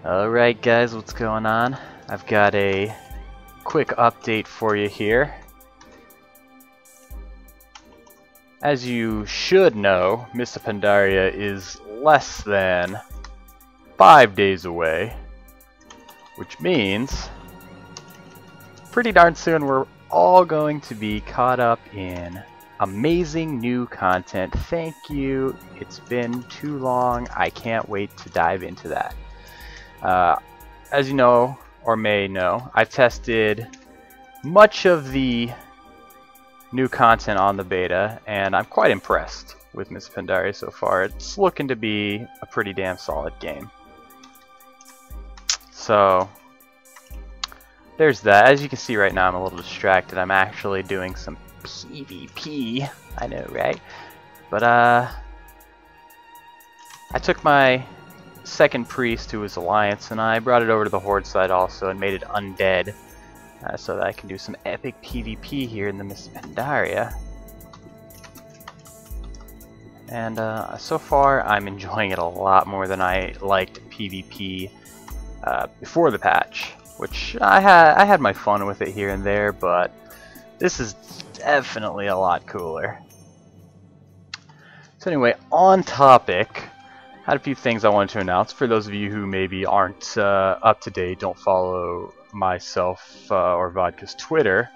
Alright guys, what's going on? I've got a quick update for you here. As you should know, Mists of Pandaria is less than 5 days away, which means pretty darn soon we're all going to be caught up in amazing new content. Thank you. It's been too long. I can't wait to dive into that. As you know, or may know, I've tested much of the new content on the beta, and I'm quite impressed with Mists of Pandaria so far. It's looking to be a pretty damn solid game. So, there's that. As you can see right now, I'm a little distracted. I'm actually doing some PvP. I know, right? But, I took my second priest to his alliance, and I brought it over to the horde side also and made it undead, so that I can do some epic PvP here in the Mists of Pandaria. And so far I'm enjoying it a lot more than I liked PvP before the patch, which I had my fun with it here and there, but this is definitely a lot cooler. So anyway, on topic, I had a few things I wanted to announce. For those of you who maybe aren't up to date, don't follow myself or VODKA's Twitter,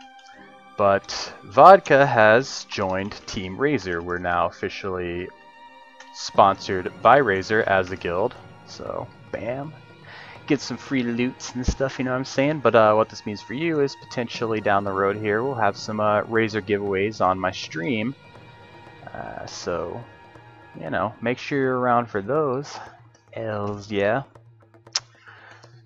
but VODKA has joined Team Razer. We're now officially sponsored by Razer as a guild, so bam, get some free loots and stuff, you know what I'm saying? But what this means for you is potentially down the road here we'll have some Razer giveaways on my stream, so you know, make sure you're around for those. Hells yeah.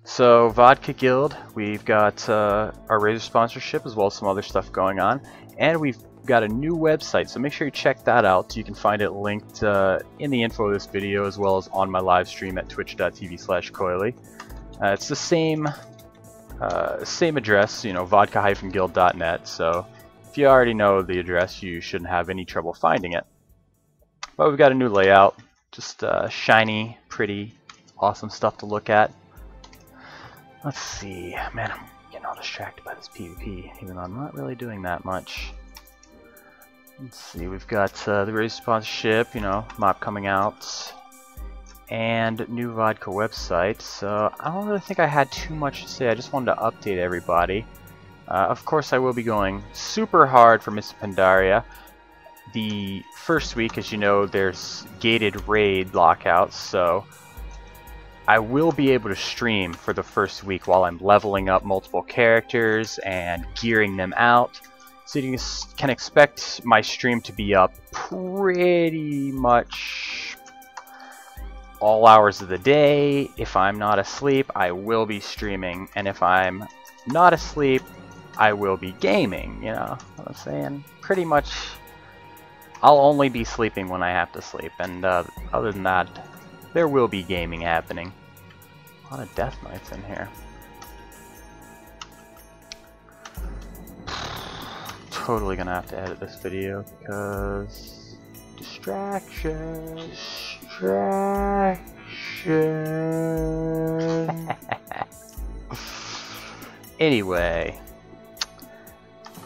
So VODKA Guild, we've got our Razer sponsorship as well as some other stuff going on, and we've got a new website, so make sure you check that out. You can find it linked in the info of this video as well as on my live stream at twitch.tv/Koilie. It's the same address, you know, vodka-guild.net, so if you already know the address you shouldn't have any trouble finding it. But we've got a new layout, just shiny, pretty, awesome stuff to look at. Let's see, man, I'm getting all distracted by this PvP, even though I'm not really doing that much. Let's see, we've got the Razer sponsorship, you know, mop coming out, and new VODKA website. So I don't really think I had too much to say. I just wanted to update everybody. Of course, I will be going super hard for Mists of Pandaria. The first week, as you know, there's gated raid lockouts, so I will be able to stream for the first week while I'm leveling up multiple characters and gearing them out. So you can expect my stream to be up pretty much all hours of the day. If I'm not asleep, I will be streaming, and if I'm not asleep, I will be gaming, you know what I'm saying? Pretty much I'll only be sleeping when I have to sleep, and other than that, there will be gaming happening. A lot of Death Knights in here. Totally gonna have to edit this video because distraction. Anyway,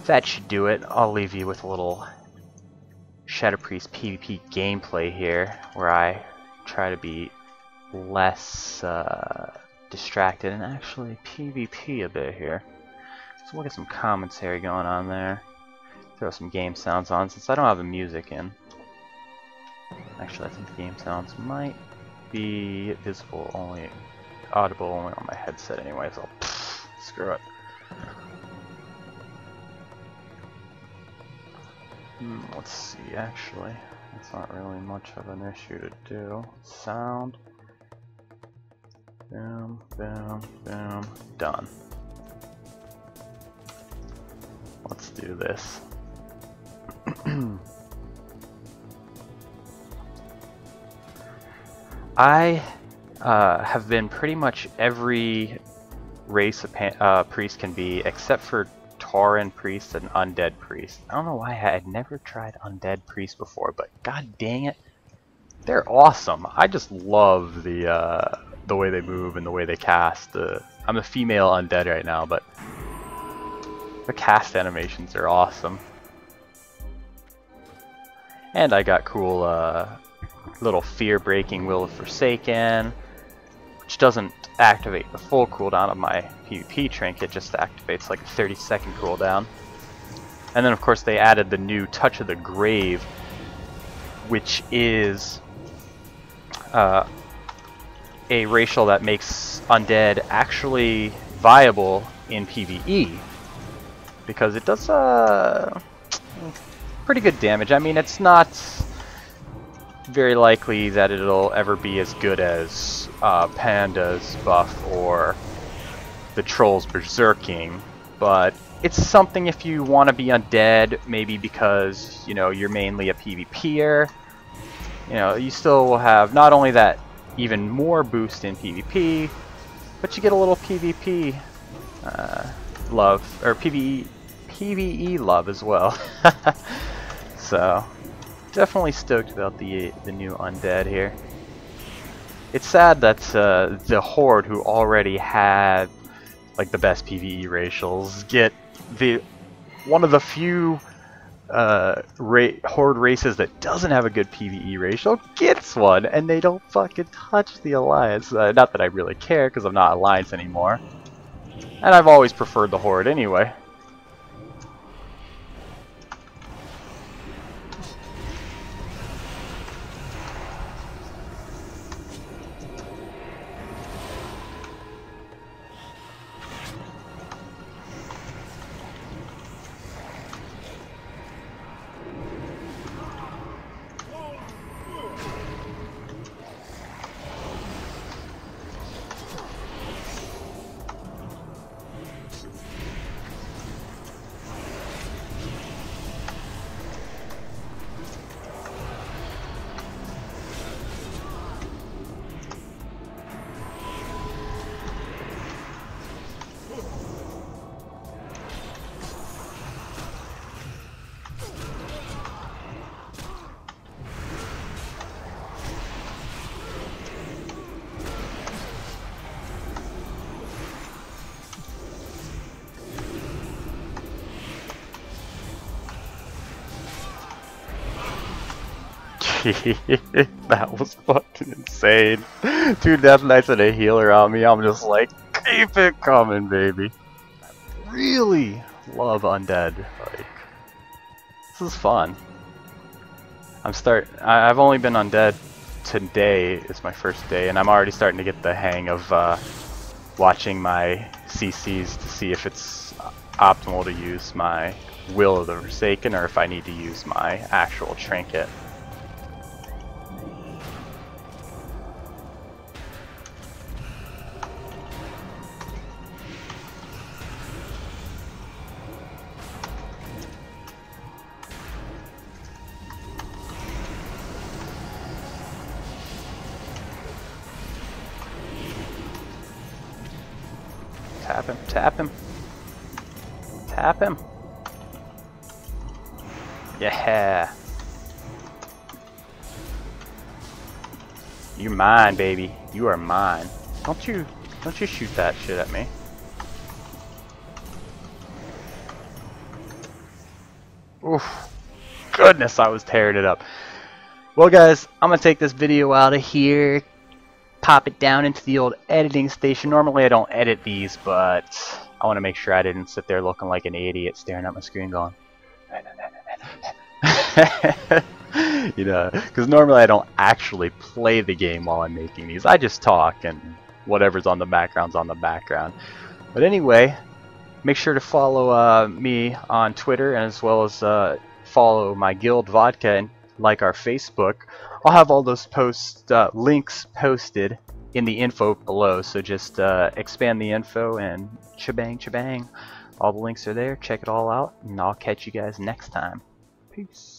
that should do it. I'll leave you with a little Shadow Priest PvP gameplay here, where I try to be less distracted and actually PvP a bit here. So we'll get some commentary going on there. Throw some game sounds on since I don't have the music in. Actually, I think the game sounds might be visible only, audible only on my headset anyway, so screw it. Let's see, actually, that's not really much of an issue to do. Sound. Boom, boom, boom, done. Let's do this. I have been pretty much every race a priest can be, except for Tauren priest and undead priest. I don't know why I had never tried undead priest before, but god dang it, they're awesome. I just love the the way they move and the way they cast. I'm a female undead right now, but the cast animations are awesome. And I got cool little fear-breaking Will of Forsaken, which doesn't activate the full cooldown of my PvP trinket, just activates like a 30-second cooldown. And then of course they added the new Touch of the Grave, which is a racial that makes undead actually viable in PvE, because it does pretty good damage. I mean, it's not very likely that it'll ever be as good as Panda's buff or the Troll's Berserking, but it's something if you want to be undead, maybe because, you know, you're mainly a PvPer. You know, you still will have not only that even more boost in PvP, but you get a little PvP love, or PvE love as well. So definitely stoked about the new undead here. It's sad that the Horde, who already had like the best PvE racials, get one of the few Horde races that doesn't have a good PvE racial gets one, and they don't fucking touch the Alliance. Not that I really care, because I'm not Alliance anymore, and I've always preferred the Horde anyway. That was fucking insane. 2 Death Knights and a healer on me. I'm just like, keep it coming, baby. I really love undead. Like, this is fun. I've only been undead today. It's my first day, and I'm already starting to get the hang of watching my CCs to see if it's optimal to use my Will of the Forsaken or if I need to use my actual trinket. Tap him, tap him, tap him. Yeah. You mine, baby. You are mine. Don't you shoot that shit at me. Oof. Goodness, I was tearing it up. Well guys, I'm gonna take this video out of here, pop it down into the old editing station. Normally I don't edit these, but I want to make sure I didn't sit there looking like an idiot staring at my screen going you know, because normally I don't actually play the game while I'm making these. I just talk, and whatever's on the background's on the background. But anyway, make sure to follow me on Twitter, and as well as follow my guild VODKA and like our Facebook. I'll have all those links posted in the info below, so just expand the info and shebang shebang. All the links are there. Check it all out, and I'll catch you guys next time. Peace.